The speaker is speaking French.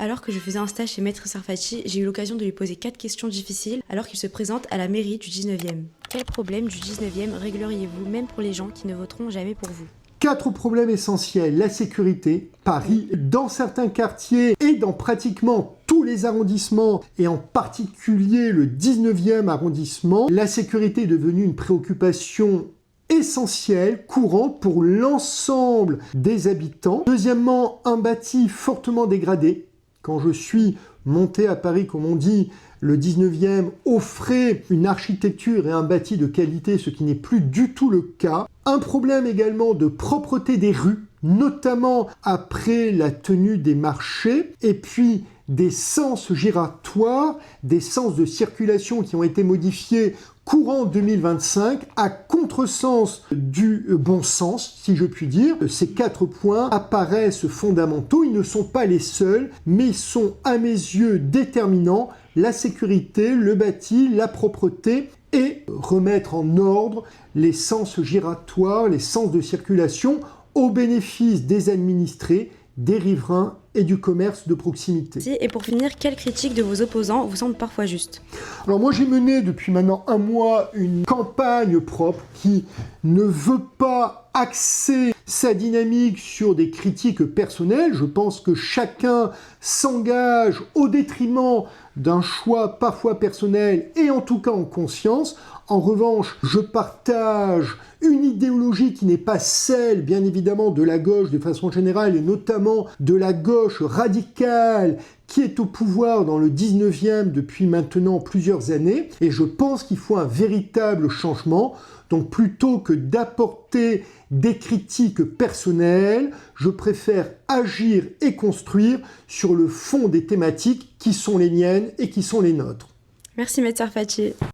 Alors que je faisais un stage chez Maître Sarfati, j'ai eu l'occasion de lui poser 4 questions difficiles alors qu'il se présente à la mairie du 19e. Quel problème du 19e régleriez-vous même pour les gens qui ne voteront jamais pour vous? 4 problèmes essentiels. La sécurité. Paris, dans certains quartiers et dans pratiquement tous les arrondissements, et en particulier le 19e arrondissement, la sécurité est devenue une préoccupation essentielle, courante pour l'ensemble des habitants. Deuxièmement, un bâti fortement dégradé. Quand je suis monté à Paris, comme on dit, le 19e offrait une architecture et un bâti de qualité, ce qui n'est plus du tout le cas. Un problème également de propreté des rues, notamment après la tenue des marchés, et puis des sens giratoires, des sens de circulation qui ont été modifiés courant 2025 à contresens du bon sens, si je puis dire. Ces 4 points apparaissent fondamentaux, ils ne sont pas les seuls, mais ils sont à mes yeux déterminants: la sécurité, le bâti, la propreté et remettre en ordre les sens giratoires, les sens de circulation au bénéfice des administrés, des riverains et du commerce de proximité. Et pour finir, quelle critique de vos opposants vous semble parfois juste? Alors moi j'ai mené depuis maintenant un mois une campagne propre qui ne veut pas axer sa dynamique sur des critiques personnelles. Je pense que chacun s'engage au détriment d'un choix parfois personnel et en tout cas en conscience. En revanche, je partage une idéologie qui n'est pas celle, bien évidemment, de la gauche de façon générale, et notamment de la gauche radicale qui est au pouvoir dans le 19e depuis maintenant plusieurs années. Et je pense qu'il faut un véritable changement. Donc plutôt que d'apporter des critiques personnelles, je préfère agir et construire sur le fond des thématiques qui sont les miennes et qui sont les nôtres. Merci Maître Sarfati.